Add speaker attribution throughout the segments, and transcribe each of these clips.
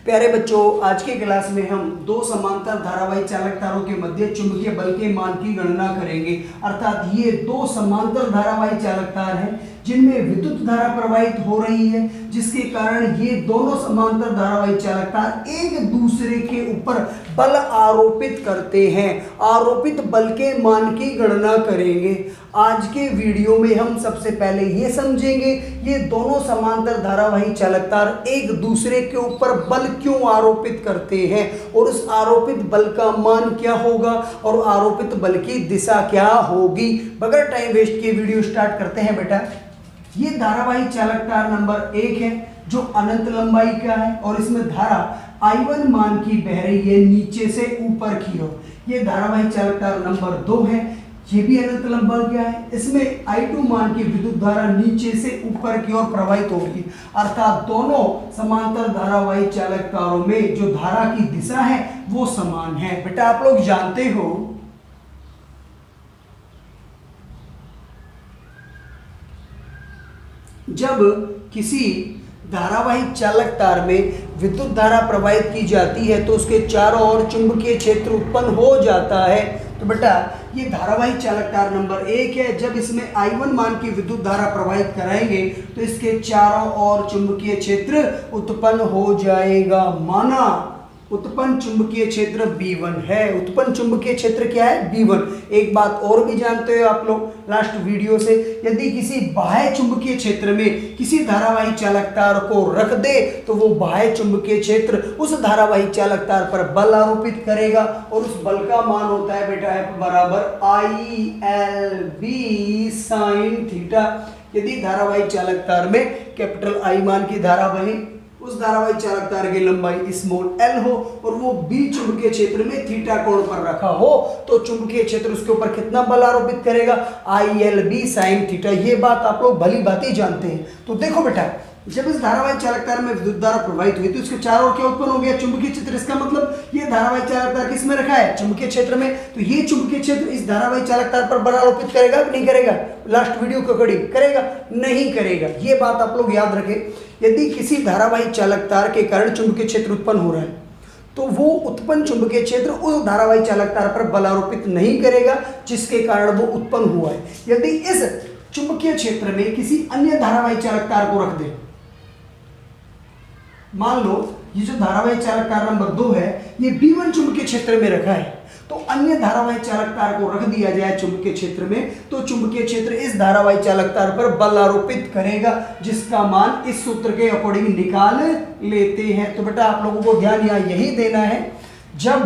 Speaker 1: प्यारे बच्चों, आज के क्लास में हम दो समांतर धारावाही चालक तारों के मध्य चुंबकीय बल के मान की गणना करेंगे। अर्थात ये दो समांतर धारावाही चालक तार हैं जिनमें विद्युत धारा प्रवाहित हो रही है, जिसके कारण ये दोनों समांतर धारावाही चालक तार एक दूसरे के ऊपर बल आरोपित करते हैं। आरोपित बल के मान की गणना करेंगे। आज के वीडियो में हम सबसे पहले ये समझेंगे ये दोनों समांतर धारावाही चालक तार एक दूसरे के ऊपर बल क्यों आरोपित करते हैं और उस आरोपित बल का मान क्या होगा और आरोपित बल की दिशा क्या होगी। बगैर टाइम वेस्ट किए वीडियो स्टार्ट करते हैं। बेटा, ये धारावाही चालक तार नंबर 1 है जो अनंत लंबाई का है और इसमें धारा I1 मान की बह रही है नीचे से ऊपर की ओर। ये धारावाही चालक तार नंबर 2 है, ये भी अनंत लंबाई का है। इसमें I2 मान की विद्युत धारा नीचे से ऊपर की ओर प्रवाहित होगी। अर्थात दोनों समांतर धारावाही चालक तारों में जो धारा की दिशा है वो समान है। बेटा, आप लोग जानते हो जब किसी धारावाही चालक तार में विद्युत धारा प्रवाहित की जाती है तो उसके चारों ओर चुंबकीय क्षेत्र उत्पन्न हो जाता है। तो बेटा, ये धारावाही चालक तार नंबर 1 है। जब इसमें I1 मान की विद्युत धारा प्रवाहित कराएंगे तो इसके चारों ओर चुंबकीय क्षेत्र उत्पन्न हो जाएगा। माना उत्पन्न चुंबकीय क्षेत्र B1 है। उत्पन्न चुंबकीय क्षेत्र क्या है? B1। एक बात और भी जानते हो आप लोग लास्ट वीडियो से, यदि किसी बाह्य चुंबकीय क्षेत्र में किसी धारावाही चालक तार को रख दे तो वो बाह्य चुंबकीय क्षेत्र उस धारावाही चालक तार पर बल आरोपित करेगा और उस बल का मान होता है बेटा F बराबर ILB sin थीटा। यदि धारावाही चालक तार में कैपिटल I मान की धारा बहे, उस धारावाही चालक तार की लंबाई स्मॉल l हो और वो B चुंबकीय क्षेत्र में थीटा कोण पर रखा हो तो चुंबकीय क्षेत्र उसके ऊपर कितना बल आरोपित करेगा? ILB sin theta. ये बात आप लोग भली भांति जानते हैं। तो देखो बेटा, जब इस धारावाही चालक तार में विद्युत धारा प्रवाहित हुई तो इसके चारों ओर क्या उत्पन्न हो गया? चुंबकीय क्षेत्र। इसका मतलब ये धारावाही चालक तार किस में रखा है? चुंबकीय क्षेत्र में। तो ये चुंबकीय क्षेत्र इस धारावाही चालक तार पर बल आरोपित करेगा कि नहीं करेगा? लास्ट वीडियो के अकॉर्डिंग करेगा? नहीं करेगा। ये बात आप लोग याद रखें। यदि किसी धारावाही चालक तार के कारण चुंबकीय क्षेत्र उत्पन्न हो रहा है तो वो उत्पन्न चुंबकीय क्षेत्र उस धारावाही चालक तार पर बल आरोपित नहीं करेगा जिसके कारण वो उत्पन्न हुआ है। यदि इस चुंबकीय क्षेत्र में किसी अन्य धारावाही चालक तार को रख दे, मान लो ये जो धारावाही चालक तार नंबर 2 है ये B1 चुंबकीय क्षेत्र में रखा है, तो अन्य धारावाही चालक तार को रख दिया जाए चुंबकीय क्षेत्र में तो चुंबकीय क्षेत्र इस धारावाही चालक तार पर बल आरोपित करेगा जिसका मान इस सूत्र के अकॉर्डिंग निकाल लेते हैं। तो बेटा, आप लोगों को ध्यान यहाँ यही देना है, जब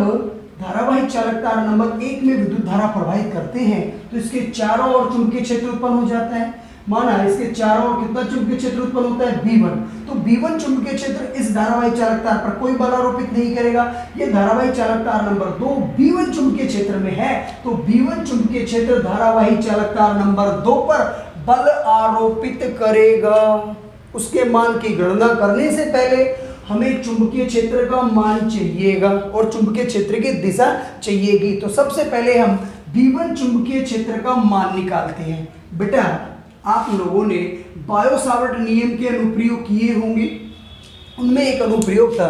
Speaker 1: धारावाही चालक तार नंबर 1 में विद्युत धारा प्रवाहित करते हैं तो इसके चारों ओर चुंबकीय क्षेत्र उत्पन्न हो जाता है। माना इसके चारों ओर कितना चुंबकीय क्षेत्र उत्पन्न होता है? B1। तो B1 चुंबकीय क्षेत्र इस धारावाही चालक तार पर कोई बल आरोपित नहीं करेगा। ये धारावाही चालक तार नंबर 2 B1 चुंबकीय क्षेत्र में है तो B1 चुंबकीय क्षेत्र धारावाही चालक तार नंबर 2 पर बल आरोपित करेगा। उसके मान की गणना करने से पहले हमें चुंबकीय क्षेत्र का मान चाहिएगा और चुंबकीय क्षेत्र की दिशा चाहिएगी। तो सबसे पहले हम B1 चुंबकीय क्षेत्र का मान निकालते हैं। बेटा, आप लोगों ने बायो-सावर्ट नियम के अनुप्रयोग किए होंगे। उनमें एक अनुप्रयोग था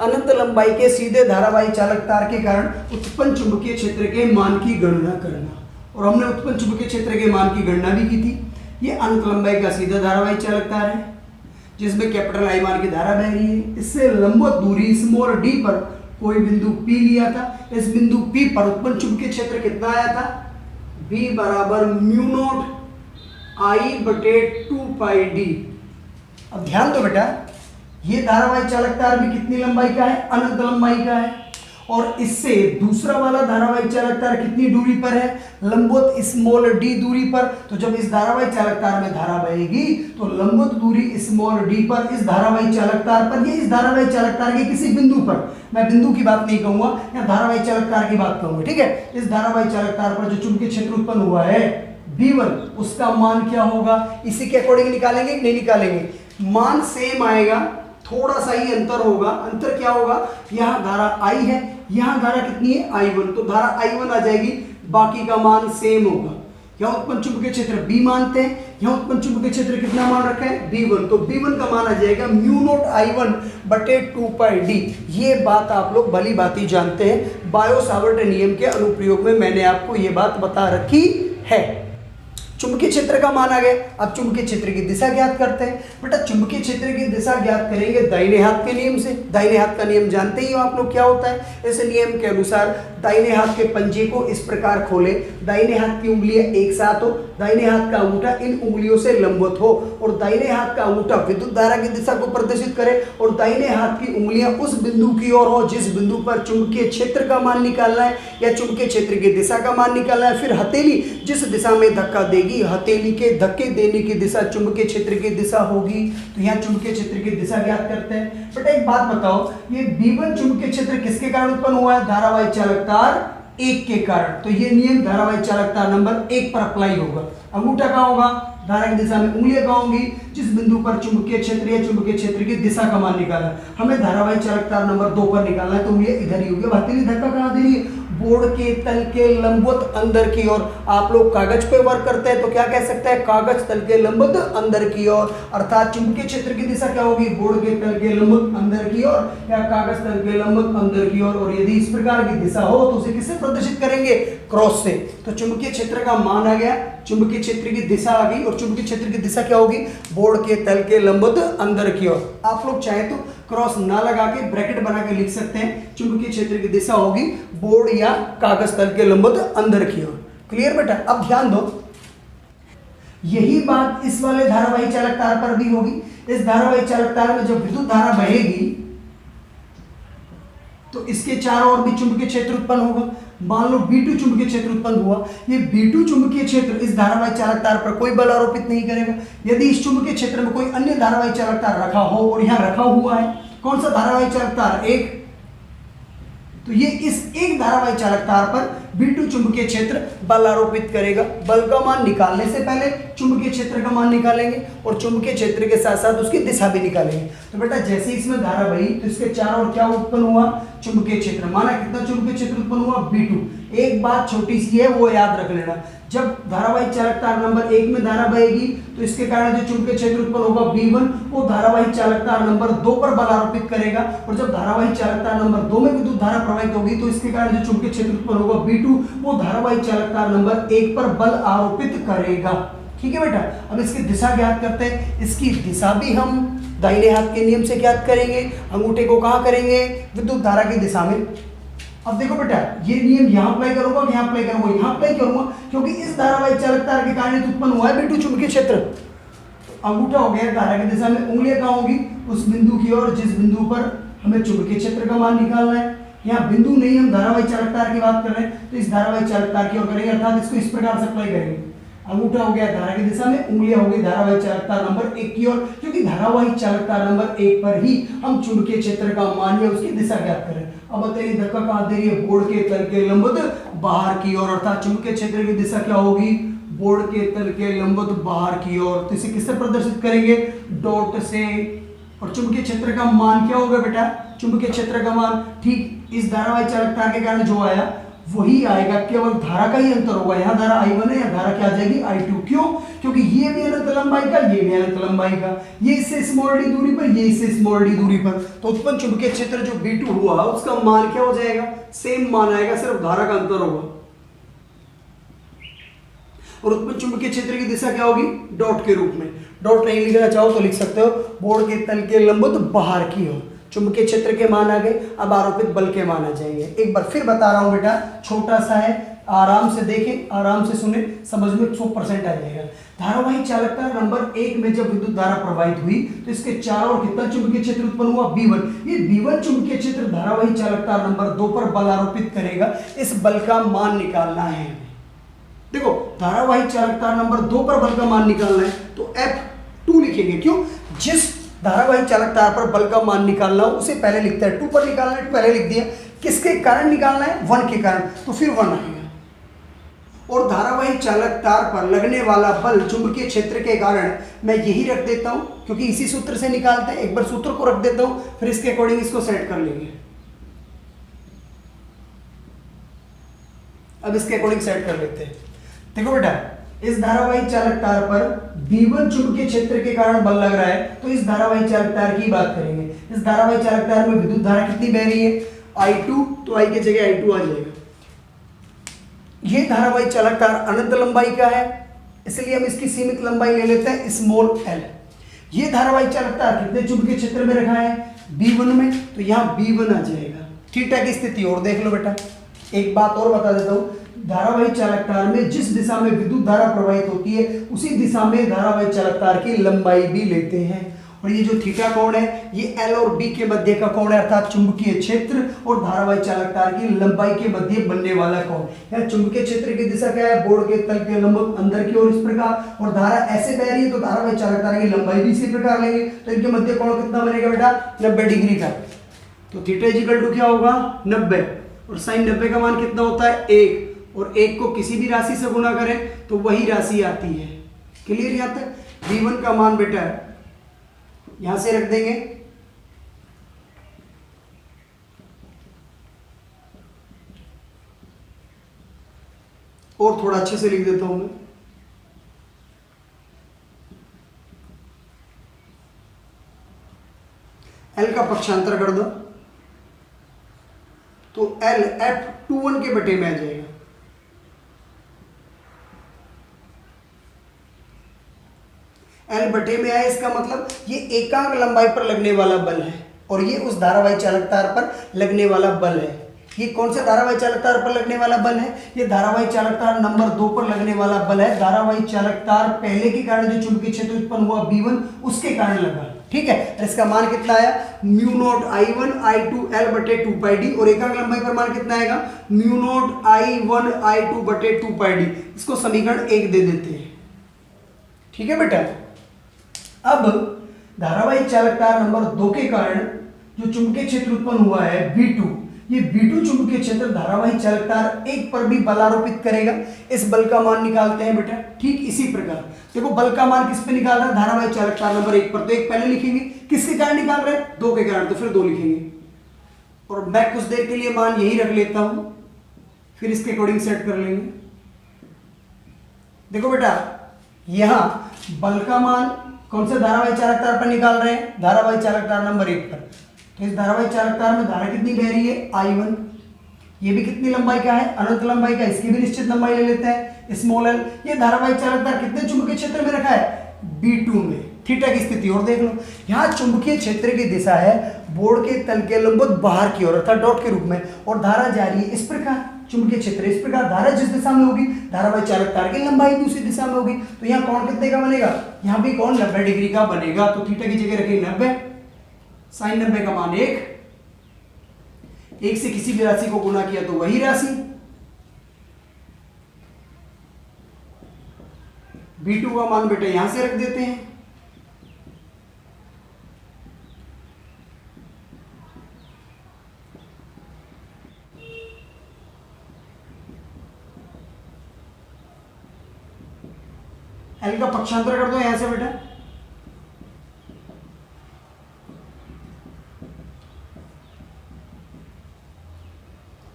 Speaker 1: अनंत लंबाई के सीधे धारावाही चालक तार के कारण उत्पन्न चुंबकीय क्षेत्र के मान की गणना करना, और हमने उत्पन्न चुंबकीय क्षेत्र के मान की गणना भी की थी। ये अनंत लंबाई का सीधा धारावाही चालक तार है जिसमें कैपिटल I मान की धारा बह रही है। इससे लंबवत दूरी स्मॉल d पर कोई बिंदु P लिया था। इस बिंदु P पर उत्पन्न चुंबकीय क्षेत्र कितना आया था? B बराबर μ0 I/2 पाई d। अब ध्यान दो बेटा, ये धारावाही चालक तार भी कितनी लंबाई का है? अनंत लंबाई का है। और इससे दूसरा वाला धारावाही चालक तार कितनी दूरी पर है? लंबवत स्मॉल d दूरी पर। तो जब इस धारावाही चालक तार में धारा बहेगी तो लंबवत दूरी स्मॉल d पर इस धारावाही चालक तार पर, ये इस धारावाही चालक तार के किसी बिंदु पर, मैं बिंदु की बात नहीं कहूंगा, या धारावाही चालक तार की बात कहूंगा, ठीक है। इस धारावाही चालक तार पर जो चुंबकीय क्षेत्र उत्पन्न हुआ है B1, उसका मान क्या होगा? इसी के अकॉर्डिंग निकालेंगे कि नहीं निकालेंगे? मान सेम आएगा, थोड़ा सा ही अंतर होगा। अंतर क्या होगा? यहाँ धारा I है, यहाँ धारा कितनी है? I1। तो धारा I1 आ जाएगी, बाकी का मान सेम होगा। यहाँ उत्पन्न चुंबकीय क्षेत्र B मानते हैं, यहाँ उत्पन्न चुंबकीय क्षेत्र कितना मान रखा है B1, तो B1 का मान आ जाएगा म्यू नॉट I1 बटे 2πD। ये बात आप लोग भली भांति जानते हैं, बायो सावर्ट नियम के अनुप्रयोग में मैंने आपको ये बात बता रखी है। चुंबकीय क्षेत्र का मान आ गया। अब चुंबकीय क्षेत्र की दिशा ज्ञात करते हैं। बेटा चुंबकीय क्षेत्र की दिशा ज्ञात करेंगे दाहिने हाथ के नियम से। दाहिने हाथ का नियम जानते ही हो आप लोग क्या होता है। इस नियम के अनुसार दाहिने हाथ के पंजे को इस प्रकार खोले, दाहिने हाथ की उंगलियां एक साथ हो, दाहिने हाथ का अंगूठा इन उंगलियों से लंबवत हो और दाहिने हाथ का अंगूठा विद्युत धारा की दिशा को प्रदर्शित करे और दाहिने हाथ की उंगलियां उस बिंदु की ओर हो जिस बिंदु पर चुंबकीय क्षेत्र का मान निकालना है या चुंबकीय क्षेत्र की दिशा का मान निकालना है। फिर हथेली जिस दिशा में धक्का देगी, हथेली के धक्के देने की दिशा चुंबकीय क्षेत्र की दिशा होगी। तो यहाँ चुंबकीय क्षेत्र की दिशा ज्ञात करते हैं। बेटा एक बात बताओ, ये B1 चुंबकीय क्षेत्र किसके कारण उत्पन्न हुआ है? धारावाही चालक तार 1 के कारण। तो ये नियम धारावाही चालक तार नंबर 1 पर अप्लाई होगा। अंगूठा कहाँ होगा? धारा की दिशा में उंगलियां कहाँ होंगी? जिस बिंदु पर चुंबकीय क्षेत्र या चुंबकीय क्षेत्र की दिशा का मान निकालना है। हमें धारावाही चालक तार नंबर 2 पर निकालना है, तो उंगलियां इधर ही होगी। हथेली धक्का कहाँ दे रही है? बोर्ड के तल के लंबवत अंदर की ओर। आप लोग कागज पे वर्क करते हैं तो क्या कह सकते हैं? कागज तल के लंबवत अंदर की ओर, अर्थात चुंबकीय क्षेत्र की दिशा क्या होगी? बोर्ड के तल के लंबवत अंदर की ओर या कागज तल के लंबवत अंदर की ओर। और यदि इस प्रकार की दिशा हो तो उसे किससे प्रदर्शित करेंगे? क्रॉस से। तो चुंबकीय क्षेत्र का मान आ गया, चुंबकीय क्षेत्र की दिशा आ गई और चुंबकीय क्षेत्र की दिशा क्या होगी? बोर्ड के तल के लंबवत अंदर की ओर। आप लोग चाहे तो क्रॉस ना लगा के ब्रैकेट बना के लिख सकते हैं। चुंबकीय क्षेत्र की दिशा होगी बोर्ड या कागज तल के लंबवत अंदर की ओर। क्लियर बेटा? अब ध्यान दो, यही बात इस वाले धारावाही चालक तार पर भी होगी। इस धारावाही चालक तार में जब विद्युत धारा बहेगी तो इसके चारों ओर भी चुंबकीय क्षेत्र उत्पन्न होगा। मान लो B2 चुंबकीय क्षेत्र उत्पन्न हुआ। ये B2 चुंबकीय क्षेत्र इस धारावाही चालक तार पर कोई बल आरोपित नहीं करेगा। यदि इस चुंबकीय क्षेत्र में कोई अन्य धारावाही चालक तार रखा हो और यहां रखा हुआ है, कौन सा धारावाही चालक तार? 1, तो ये इस एक धारावाही चालक तार पर B2 चुंबकीय क्षेत्र बल आरोपित करेगा। बल का मान निकालने से पहले चुंबकीय क्षेत्र का मान निकालेंगे और चुंबकीय क्षेत्र के साथ साथ उसकी दिशा भी निकालेंगे। तो बेटा जैसे इसमें धारा बही तो इसके चारों ओर क्या उत्पन्न हुआ? चुंबकीय क्षेत्र। माना कितना चुंबकीय क्षेत्र उत्पन्न हुआ? B2। एक बात छोटी सी है वो याद रख लेना, जब धारावाही चालक तार नंबर 1 में धारा बहेगी तो इसके कारण जो चुंबकीय क्षेत्र उत्पन्न होगा B1 वो धारावाही चालक तार नंबर 2 पर बल आरोपित करेगा और जब धारावाही चालक तार नंबर 2 में विद्युत धारा प्रवाहित होगी तो इसके कारण जो चुंबकीय क्षेत्र उत्पन्न होगा B2 वो धारावाही चालक तार नंबर 1 पर बल आरोपित करेगा। ठीक है बेटा? अब इसकी दिशा ज्ञात करते हैं। इसकी दिशा भी हम दाहिने हाथ के नियम से ज्ञात करेंगे। अंगूठे को कहाँ करेंगे? विद्युत धारा की दिशा में। अब देखो बेटा, ये नियम यहाँ अप्लाई करूंगा, यहाँ अप्लाई करूंगा, यहाँ अप्लाई करूंगा, क्योंकि इस धारावाही चालक तार के कारण उत्पन्न हुआ है B2 चुंबकीय क्षेत्र। अंगूठा हो गया धारा की दिशा में, उंगलियां कहाँ होगी? उस बिंदु की ओर जिस बिंदु पर हमें चुंबकीय क्षेत्र का मान निकालना है। यहाँ बिंदु नहीं, हम धारावाही चालक तार की बात कर रहे हैं, तो इस धारावाही चालक तार की ओर करेंगे, अर्थात इसको इस प्रकार से अप्लाई करेंगे। अंगूठा हो गया धारा की दिशा में, उंगलियां हो गई धारावाही चालक तार नंबर 1 की ओर, क्योंकि धारावाही चालक तार नंबर 1 पर ही हम चुंबकीय क्षेत्र का मान या उसकी दिशा ज्ञात करें। अब बताइए धक्का कहाँ दे रही है? बोर्ड के तल के लंबवत बाहर की ओर, अर्थात चुंबकीय क्षेत्र की दिशा क्या होगी? बोर्ड के तल के लंबवत बाहर की ओर। तो इसे किससे प्रदर्शित करेंगे? डॉट से। और चुंबकीय क्षेत्र का मान क्या होगा बेटा? चुंबकीय क्षेत्र का मान ठीक इस धारावाही चालक तार के कारण जो आया वही आएगा, केवल धारा का ही अंतर होगा। यहाँ धारा I1 है, या धारा क्या आ जाएगी? I2। क्यों? क्योंकि ये भी अनंत लंबाई का, ये भी अनंत लंबाई का, ये इससे स्मॉल d दूरी पर, ये इससे स्मॉल d दूरी पर। तो उत्पन्न चुंबकीय क्षेत्र जो B2 हुआ उसका मान क्या हो जाएगा? सेम मान आएगा, सिर्फ धारा का अंतर होगा। और उत्पन्न चुंबकीय क्षेत्र की दिशा क्या होगी? डॉट के रूप में। डॉट नहीं लिखना चाहो तो लिख सकते हो, बोर्ड के तल के लंबवत बाहर की ओर। चुंबकीय क्षेत्र के मान आ गए, अब आरोपित बल के मान आ जाएंगे। एक बार फिर बता रहा हूं बेटा, छोटा सा है, आराम से देखें, आराम से सुने, समझ में 100% आ जाएगा। धारावाही चालक तार नंबर 1 में जब विद्युत धारा प्रवाहित हुई तो इसके चारों ओर कितना चुंबकीय क्षेत्र उत्पन्न हुआ? B1। ये B1 चुंबकीय क्षेत्र धारावाही चालक तार नंबर 2 पर बल आरोपित करेगा। इस बल का मान निकालना है। देखो, धारावाही चालक तार नंबर 2 पर बल का मान निकालना है तो F2 लिखेंगे। क्यों? जिस धारावाही चालक तार पर बल का मान निकालना हो उसे पहले लिखता है। 2 पर निकालना है, पहले लिख दिया। किसके कारण निकालना है? 1 के कारण, तो फिर 1 आएगा। और धारावाही चालक तार पर लगने वाला बल चुंबकीय क्षेत्र के कारण मैं यही रख देता हूं, क्योंकि इसी सूत्र से निकालते हैं। एक बार सूत्र को रख देता हूं, फिर इसके अकॉर्डिंग इसको सेट कर लेंगे। अब इसके अकॉर्डिंग सेट कर लेते हैं। देखो बेटा, इस धारावाही चालक तार पर B1 चुंबकीय क्षेत्र के कारण बल लग रहा है, तो इस धारावाही चालक तार की बात करेंगे। इस धारावाही चालक तार में विद्युत धारा कितनी बह रही है? I2, तो I की जगह I2 आ जाएगा। ये धारावाही चालक तार अनंत लंबाई का है, इसलिए हम इसकी सीमित लंबाई ले लेते हैं स्मॉल l। ये धारावाही चालक तार कितने चुंबकीय क्षेत्र में रखा है? B1 में, तो यहाँ B1 आ जाएगा। थीटा की स्थिति और देख लो बेटा। एक बात और बता देता हूँ, धारावाही चालक तार में जिस दिशा में विद्युत धारा प्रवाहित होती है उसी दिशा में धारावाही चालक तार की लंबाई भी लेते हैं। और ये जो थीटा कोण है ये L और B के मध्य का कोण है, अर्थात चुंबकीय क्षेत्र और धारावाही चालक तार की लंबाई के मध्य बनने वाला कोण। यहाँ चुंबकीय क्षेत्र की दिशा क्या है? बोर्ड के तल के लंबवत अंदर की ओर इस प्रकार, और धारा ऐसे बह रही है तो धारावाही चालक तार की लंबाई भी इसी प्रकार लेंगे, तो इनके मध्य कोण कितना बनेगा बेटा? 90 डिग्री का। तो थीटा इक्वल टू क्या होगा? 90, और साइन 90 का मान कितना होता है? 1, और 1 को किसी भी राशि से गुणा करें तो वही राशि आती है। क्लियर यहाँ तक? V1 का मान बेटा यहां से रख देंगे, और थोड़ा अच्छे से लिख देता हूं मैं। L का पक्षांतर कर दो तो L F21 के बटे में आ जाएगा। L बटे में आए, इसका मतलब ये एकांक लंबाई पर लगने वाला बल है, और ये उस धारावाही चालक तार पर लगने वाला बल है। ये कौन से धारावाही चालक तार पर लगने वाला बल है? ये धारावाही चालक तार नंबर 2 पर लगने वाला बल है। धारावाही चालक तार पहले के कारण जो चुंबकीय क्षेत्र उत्पन्न हुआ B1, उसके कारण लगा। ठीक है, इसका मान कितना आया? μ0 I1 I2 L बटे 2 पाई डी, और एकांक लंबाई पर मान कितना आएगा? μ0 I1 I2 बटे 2 पाई डी। इसको समीकरण 1 दे देते हैं। ठीक है बेटा। अब धारावाही चालक तार नंबर 2 के कारण जो चुंबकीय क्षेत्र उत्पन्न हुआ है B2, ये B2 चुंबकीय क्षेत्र धारावाही चालक तार 1 पर भी बल आरोपित करेगा। इस बल का मान निकालते हैं बेटा। ठीक इसी प्रकार देखो, बल का मान किस पे निकाल रहा है? धारावाही चालक तार नंबर 1 पर। तो एक पहले लिखेंगे, किसके कारण निकाल रहे हैं? 2 के कारण, तो फिर 2 लिखेंगे, और मैं कुछ देर के लिए मान यही रख लेता हूं, फिर इसके अकॉर्डिंग सेट कर लेंगे। देखो बेटा, यहां बल का मान कौन से धारावाही चालक तार पर निकाल रहे हैं? धारावाही चालक तार नंबर 1 पर। तो इस धारावाही चालक तार में धारा कितनी बह रही है? I1। ये भी कितनी लंबाई का है? अनंत लंबाई का। इसकी भी निश्चित लंबाई ले लेते हैं स्मॉल l। ये धारावाही चालक तार कितने चुंबकीय क्षेत्र में रखा है? B2 में। थीटा की स्थिति और देख लो, यहाँ चुंबकीय क्षेत्र की दिशा है बोर्ड के तल के लंबवत बाहर की ओर, अर्थात डॉट के रूप में, और धारा जा रही है इस प्रकार। चुंबकीय क्षेत्र इस प्रकार, धारा जिस दिशा में होगी धारावाही चालक तार की लंबाई भी उसी दिशा में होगी। तो यहाँ कोण कितने का बनेगा? यहाँ भी कोण 90 डिग्री का बनेगा। तो थीटा की जगह रखें 90, साइन 90 का मान 1, 1 से किसी भी राशि को गुणा किया तो वही राशि। B2 का मान बेटा यहां से रख देते हैं, L का पक्षांतर कर दो यहां से बेटा।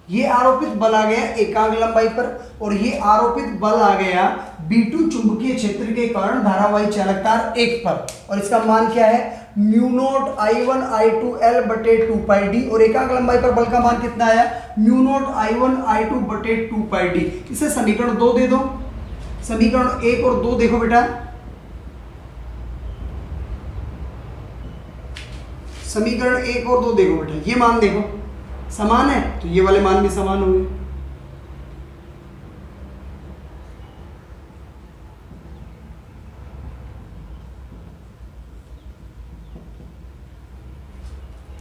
Speaker 1: ये आरोपित बल आ गया एकांक लंबाई पर, और ये आरोपित बल आ गया B2 चुंबकीय क्षेत्र के कारण धारावाही चालक तार 1 पर, और इसका मान क्या है? μ0 I1 I2 L बटे 2 पाई डी, और एकांक लंबाई पर बल का मान कितना आया? μ0 I1 I2 बटे 2 पाई डी। इसे समीकरण 2 दे दो। समीकरण 1 और 2 देखो बेटा, समीकरण 1 और 2 देखो बेटा, ये मान देखो समान है तो ये वाले मान भी समान होंगे।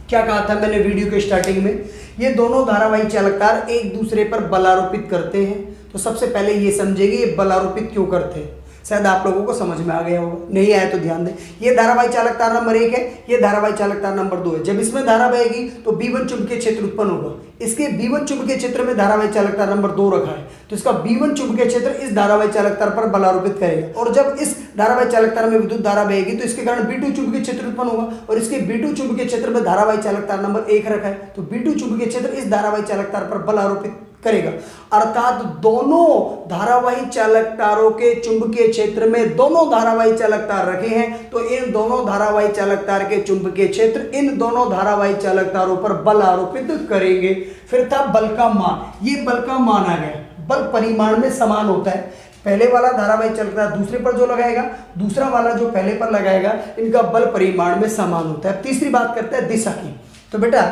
Speaker 1: क्या कहा था मैंने वीडियो के स्टार्टिंग में? ये दोनों धारावाही चालक तार एक दूसरे पर बल आरोपित करते हैं। तो सबसे पहले ये समझेंगे ये बल आरोपित क्यों करते हैं। शायद आप लोगों को समझ में आ गया होगा, नहीं आया तो ध्यान दें। ये धारावाही चालक तार नंबर 1 है, ये धारावाही चालक तार नंबर 2 है। जब इसमें धारा बहेगी तो B1 चुंबकीय क्षेत्र उत्पन्न होगा। इसके B1 चुंबकीय क्षेत्र में धारावाही चालक तार नंबर 2 रखा है, तो इसका B1 चुंबकीय क्षेत्र इस धारावाही चालक तार पर बल आरोपित करेगा। और जब इस धारावाही चालक तार में विद्युत धारा बहेगी तो इसके कारण B2 चुंबकीय क्षेत्र उत्पन्न होगा, और इसके B2 चुंबकीय क्षेत्र में धारावाही चालक तार नंबर 1 रखा है, तो B2 चुंबकीय क्षेत्र इस धारावाही चालक तार पर बल आरोपित करेगा। अर्थात दोनों धारावाही चालक तारों के चुंबकीय क्षेत्र में दोनों धारावाही चालक तार रखे हैं, तो इन दोनों धारावाही चालक तार के चुंबकीय क्षेत्र इन दोनों धारावाही चालक तारों पर बल आरोपित करेंगे। फिर था बल का मान। ये बल का मान आ गया, बल परिमाण में समान होता है। पहले वाला धारावाही चालक तार दूसरे पर जो लगाएगा, दूसरा वाला जो पहले पर लगाएगा, इनका बल परिमाण में समान होता है। तीसरी बात करते हैं दिशा की। तो बेटा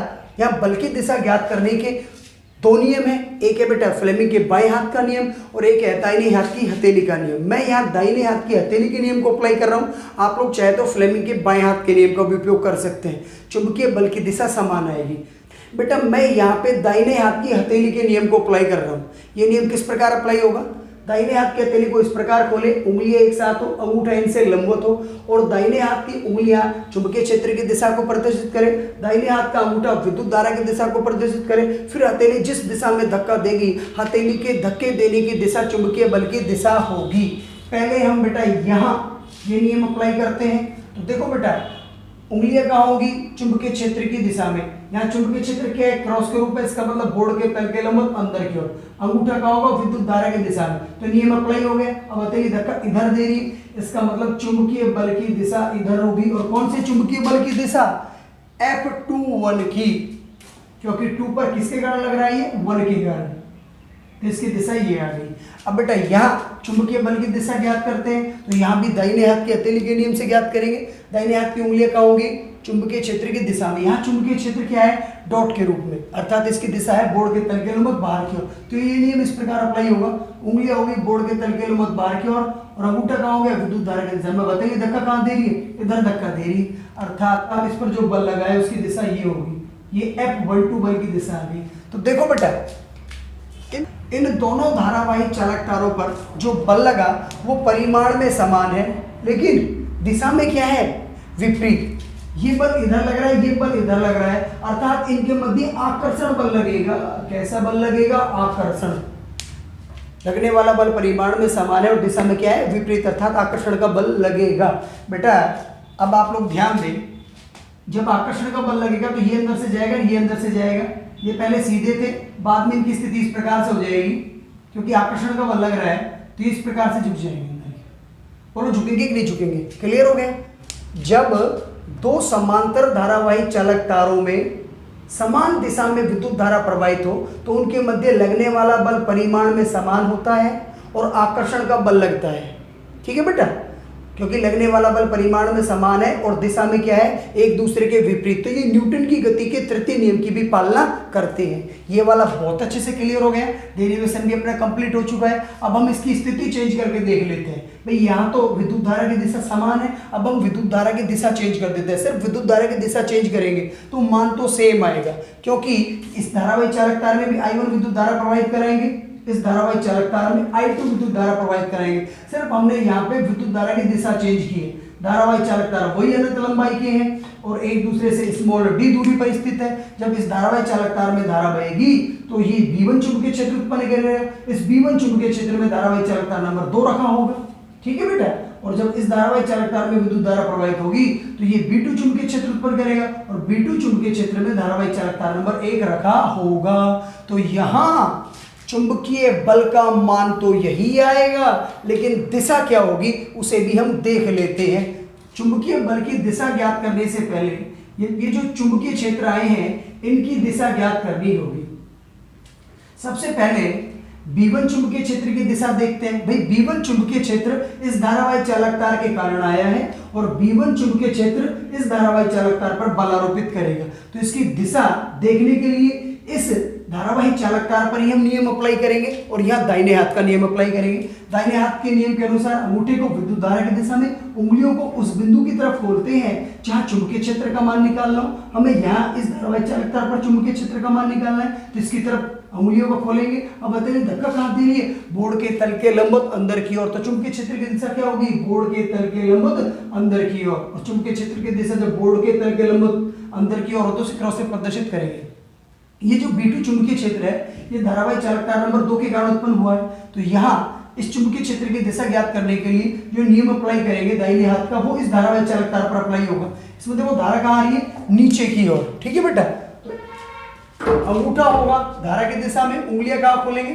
Speaker 1: यहाँ बल की दिशा ज्ञात करने के दो नियम है। एक है बेटा फ्लेमिंग के बाएं हाथ का नियम और एक है दाहिने हाथ की हथेली का नियम। मैं यहाँ दाहिने हाथ की हथेली के नियम को अप्लाई कर रहा हूँ, आप लोग चाहे तो फ्लेमिंग के बाएं हाथ के नियम का भी उपयोग कर सकते हैं। चुंबकीय बल की दिशा समान आएगी। बेटा मैं यहाँ पे दाहिने हाथ की हथेली के नियम को अप्लाई कर रहा हूँ। ये नियम किस प्रकार अप्लाई होगा? दाहिने हाथ की हथेली को इस प्रकार खोले, उंगलियां एक साथ हो, अंगूठा इनसे लंबवत हो और दाहिने हाथ की उंगलियां चुंबकीय क्षेत्र की दिशा को प्रदर्शित करें। दाहिने हाथ का अंगूठा विद्युत धारा की दिशा को प्रदर्शित करें। फिर हथेली जिस दिशा में धक्का देगी, हथेली के धक्के देने की दिशा चुंबकीय बल की दिशा होगी। पहले हम बेटा यहाँ ये नियम अप्लाई करते हैं। तो देखो बेटा उंगलियां कहाँ होगी? चुंबकीय क्षेत्र की दिशा में। यहाँ चुंबकीय क्षेत्र क्या है? क्रॉस के रूप में, इसका मतलब बोर्ड के तल के लंबवत अंदर की ओर। अंगूठा कहाँ होगा? विद्युत धारा की दिशा में। तो नियम अप्लाई हो गया। अब हथेली धक्का इधर दे रही है, इसका मतलब चुंबकीय बल की दिशा इधर होगी। और कौन सी चुंबकीय बल की दिशा? F21 की, क्योंकि 2 पर किसके कारण लग रहा है? ये 1 के कारण, तो इसकी दिशा ये आ गई। अब बेटा यहाँ चुंबकीय बल की दिशा ज्ञात करते हैं। तो यहाँ भी दाहिने हाथ की हथेली के नियम से ज्ञात करेंगे। दाहिने हाथ की उंगलियां कहाँ होंगी? चुंबकीय क्षेत्र की दिशा में। यहाँ चुंबकीय क्षेत्र क्या है? डॉट के रूप में, अर्थात इसकी दिशा है बोर्ड के तल के लंबवत बाहर की ओर। तो ये नियम इस प्रकार अप्लाई होगा। उंगलियां होगी बोर्ड के तल के लंबवत बाहर की ओर और अंगूठा कहाँ हो गया? विद्युत धारा की दिशा में। बताइए धक्का कहाँ दे रही है? इधर धक्का दे रही है, अर्थात अब इस पर जो बल लगा है उसकी दिशा ये होगी। ये F12 बल की दिशा आ गई। तो देखो बेटा इन दोनों धारावाही चालक तारों पर जो बल लगा वो परिमाण में समान है, लेकिन दिशा में क्या है? विपरीत। ये बल इधर लग रहा है, ये बल इधर लग रहा है, अर्थात इनके मध्य आकर्षण बल लगेगा। कैसा बल लगेगा? आकर्षण। लगने वाला बल परिमाण में समान है और दिशा में क्या है? विपरीत, अर्थात आकर्षण का बल लगेगा। बेटा अब आप लोग ध्यान दें, जब आकर्षण का बल लगेगा तो ये अंदर से जाएगा, ये अंदर से जाएगा। ये पहले सीधे थे, बाद में इनकी स्थिति इस प्रकार से हो जाएगी, क्योंकि आकर्षण का बल लग रहा है तो ये इस प्रकार से झुक जाएंगे। बोलो झुकेंगे कि नहीं झुकेंगे? क्लियर हो गए? जब दो समांतर धारावाही चालक तारों में समान दिशा में विद्युत धारा प्रवाहित हो तो उनके मध्य लगने वाला बल परिमाण में समान होता है और आकर्षण का बल लगता है। ठीक है बेटा, क्योंकि लगने वाला बल परिमाण में समान है और दिशा में क्या है? एक दूसरे के विपरीत। तो ये न्यूटन की गति के तृतीय नियम की भी पालना करते हैं। ये वाला बहुत अच्छे से क्लियर हो गया। डेरिवेशन भी अपना कंप्लीट हो चुका है। अब हम इसकी स्थिति चेंज करके देख लेते हैं। भाई यहाँ तो विद्युत धारा की दिशा समान है, अब हम विद्युत धारा की दिशा चेंज कर देते हैं। सिर्फ विद्युत धारा की दिशा चेंज करेंगे तो मान तो सेम आएगा, क्योंकि इस धारावाही चालक तार में भी I1 विद्युत धारा प्रवाहित कराएंगे, इस धारावाही चालक तार में I2 विद्युत धारा प्रवाहित कराएंगे। सिर्फ हमने यहाँ पे विद्युत धारा की दिशा चेंज की है। धारावाही चालक तार वही अनंत लंबाई के हैं और एक दूसरे से स्मॉल d दूरी पर स्थित है। जब इस धारावाही चालक तार में धारा बहेगी तो ये B1 चुंबकीय क्षेत्र उत्पन्न करेगा। इस B1 चुंबकीय क्षेत्र में धारावाही चालक तार नंबर 2 रखा होगा। ठीक है बेटा, और जब इस धारावाही चालक तार में विद्युत धारा प्रवाहित होगी तो ये B2 चुंबकीय क्षेत्र उत्पन्न करेगा और B2 चुंबकीय क्षेत्र में धारावाही चालक तार नंबर 1 रखा होगा। तो यहाँ चुंबकीय बल का मान तो यही आएगा, लेकिन दिशा क्या होगी उसे भी हम देख लेते हैं। चुंबकीय बल की दिशा ज्ञात करने से पहले ये जो चुंबकीय क्षेत्र आए हैं इनकी दिशा ज्ञात करनी होगी। सबसे पहले B1 चुंबकीय क्षेत्र की दिशा देखते हैं। भाई B1 चुंबकीय क्षेत्र इस धारावाही चालक तार के कारण आया है और B1 चुंबकीय क्षेत्र इस धारावाही चालक तार पर बल आरोपित करेगा। तो इसकी दिशा देखने के लिए इस धारावाही चालक तार पर ही हम नियम अप्लाई करेंगे और यहाँ दाहिने हाथ का नियम अप्लाई करेंगे। दाहिने हाथ के नियम के अनुसार अंगूठे को विद्युत धारा की दिशा में, उंगलियों को उस बिंदु की तरफ खोलते हैं जहाँ चुंबकीय क्षेत्र का मान निकालना हो। हमें यहाँ इस धारावाही चालक तार पर चुंबकीय क्षेत्र का मान निकालना है, तो इसकी तरफ उंगलियों को खोलेंगे। अब बताइए धक्का कहाँ दे रही है? बोर्ड के तल के लंबवत अंदर की ओर। तो चुंबकीय क्षेत्र की दिशा क्या होगी? बोर्ड के तल के लंबवत अंदर की ओर। और चुंबकीय क्षेत्र की दिशा जब बोर्ड के तल के लंबवत अंदर की ओर हो तो उसे क्रॉस से प्रदर्शित करेंगे। ये जो B2 चुंबकीय क्षेत्र है ये धारावाही चालक तार नंबर 2 के कारण उत्पन्न हुआ है। तो यहाँ इस चुंबकीय क्षेत्र की दिशा ज्ञात करने के लिए जो नियम अप्लाई करेंगे दाहिने हाथ का, वो इस धारावाही चालक तार पर अप्लाई होगा। इसमें देखो धारा कहाँ आ रही है? नीचे की ओर। ठीक है बेटा, अंगूठा होगा धारा की दिशा में, उंगलियां कहाँ खोलेंगे,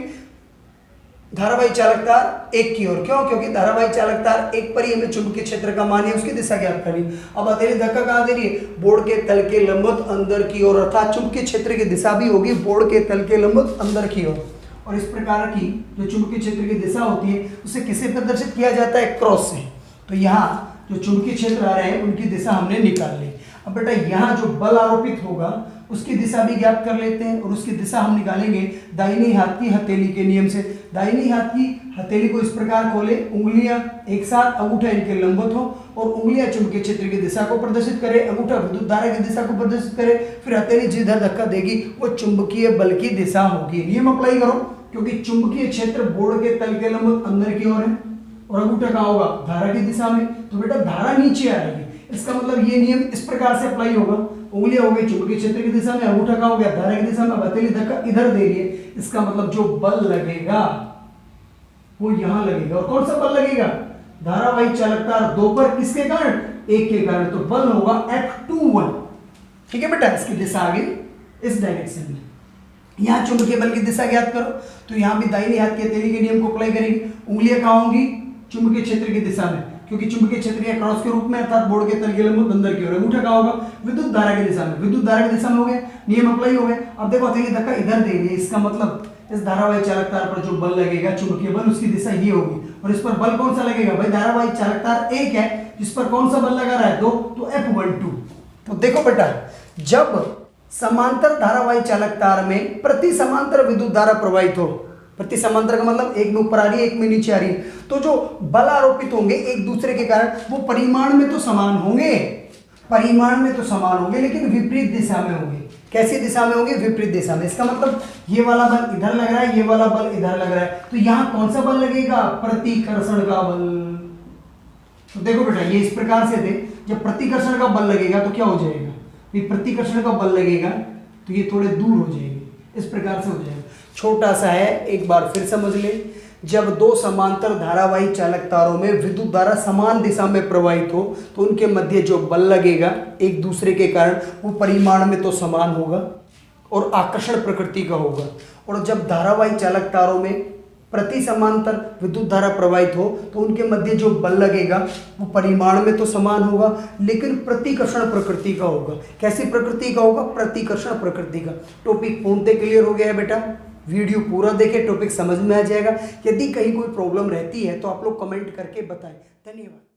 Speaker 1: धारावाही चालक तार एक की ओर। क्यों? क्योंकि धारावाही चालक तार एक पर ही हमें चुंबकीय क्षेत्र का मान है उसकी दिशा ज्ञात करनी। अब हथेली धक्का कहाँ दे रही है, बोर्ड के तल के लंबवत अंदर की ओर, अर्थात चुंबकीय क्षेत्र की दिशा भी होगी बोर्ड के तल के लंबवत अंदर की ओर। और इस प्रकार की जो चुंबकीय क्षेत्र की दिशा होती है उसे किसे प्रदर्शित किया जाता है, क्रॉस से। तो यहाँ जो चुंबकीय क्षेत्र आ रहे हैं उनकी दिशा हमने निकाल ली। अब बेटा यहाँ जो बल आरोपित होगा उसकी दिशा भी ज्ञात कर लेते हैं, और उसकी दिशा हम निकालेंगे दाहिने हाथ की हथेली के नियम से। दाहिने हाथ की हथेली को इस प्रकार खोले, उंगलियां एक साथ, अंगूठा इनके लंबवत हो और उंगलियां चुंबकीय क्षेत्र की दिशा को प्रदर्शित करे, अंगूठा विद्युत धारा की दिशा को प्रदर्शित करे। फिर हथेली जिधर धक्का देगी वो चुंबकीय बल की दिशा होगी। नियम अप्लाई करो, क्योंकि चुंबकीय क्षेत्र बोर्ड के तल के लंबवत अंदर की ओर है और अंगूठा कहाँ होगा, धारा की दिशा में। तो बेटा धारा नीचे आएगी, इसका मतलब ये नियम इस प्रकार से अप्लाई होगा। उंगलियां हो गई चुंबकीय क्षेत्र की दिशा में, अंगूठा कहाँ हो गया, धारा की दिशा में। हथेली धक्का इधर दे रही है, इसका मतलब जो बल लगेगा वो यहां लगेगा। और कौन सा बल लगेगा, धारावाही चालक तार 2 पर, किसके कारण, 1 के कारण। तो बल होगा F21। ठीक है बेटा, इसकी दिशा आ गई इस डायरेक्शन में। यहां चुंबकीय बल की दिशा ज्ञात करो, तो यहां भी दाहिने हाथ की हथेली के नियम को अप्लाई करेंगे। उंगलियां कहाँ होंगी, चुंबकीय क्षेत्र की दिशा में, क्योंकि चुंबकीय क्षेत्र या क्रॉस के रूप में, अर्थात बोर्ड के तल के लंबवत अंदर की ओर। अंगूठा कहाँ होगा, विद्युत धारा की दिशा में, विद्युत धारा की दिशा में हो गया, नियम अप्लाई हो गया। अब देखो हथेली धक्का इधर दे रही है, इसका मतलब इस धारावाही चालक तार पर जो बल लगेगा चुंबकीय बल, उसकी दिशा ये होगी। और इस पर बल कौन सा लगेगा, भाई धारावाही चालक तार एक है, जिस पर कौन सा बल लगा रहा है, 2, तो F12। तो देखो बेटा, जब समांतर धारावाही चालक तार में प्रति समांतर विद्युत धारा प्रवाहित हो, प्रति समांतर का मतलब एक में ऊपर आ रही है एक में नीचे आ रही है, तो जो बल आरोपित होंगे एक दूसरे के कारण वो परिमाण में तो समान होंगे, परिमाण में तो समान होंगे, लेकिन विपरीत दिशा में होंगे। कैसी दिशा में होंगे, विपरीत दिशा में। इसका मतलब ये वाला बल इधर लग रहा है, ये वाला बल इधर लग रहा है, तो यहां कौन सा बल लगेगा, प्रतिकर्षण का बल। तो देखो बेटा, ये इस प्रकार से थे, जब प्रतिकर्षण का बल लगेगा तो क्या हो जाएगा, ये प्रतिकर्षण का बल लगेगा तो ये थोड़े दूर हो जाएंगे, इस प्रकार से हो जाएगा। छोटा सा है, एक बार फिर समझ ले। जब 2 समांतर धारावाही चालक तारों में विद्युत धारा समान दिशा में प्रवाहित हो तो उनके मध्य जो बल लगेगा एक दूसरे के कारण वो परिमाण में तो समान होगा और आकर्षण प्रकृति का होगा। और जब धारावाही चालक तारों में प्रति समांतर विद्युत धारा प्रवाहित हो तो उनके मध्य जो बल लगेगा वो परिमाण में तो समान होगा, लेकिन प्रतिकर्षण प्रकृति का होगा। कैसी प्रकृति का होगा, प्रतिकर्षण प्रकृति का। टॉपिक पूर्णतः क्लियर हो गया है बेटा, वीडियो पूरा देखें, टॉपिक समझ में आ जाएगा। यदि कहीं कोई प्रॉब्लम रहती है तो आप लोग कमेंट करके बताएं। धन्यवाद।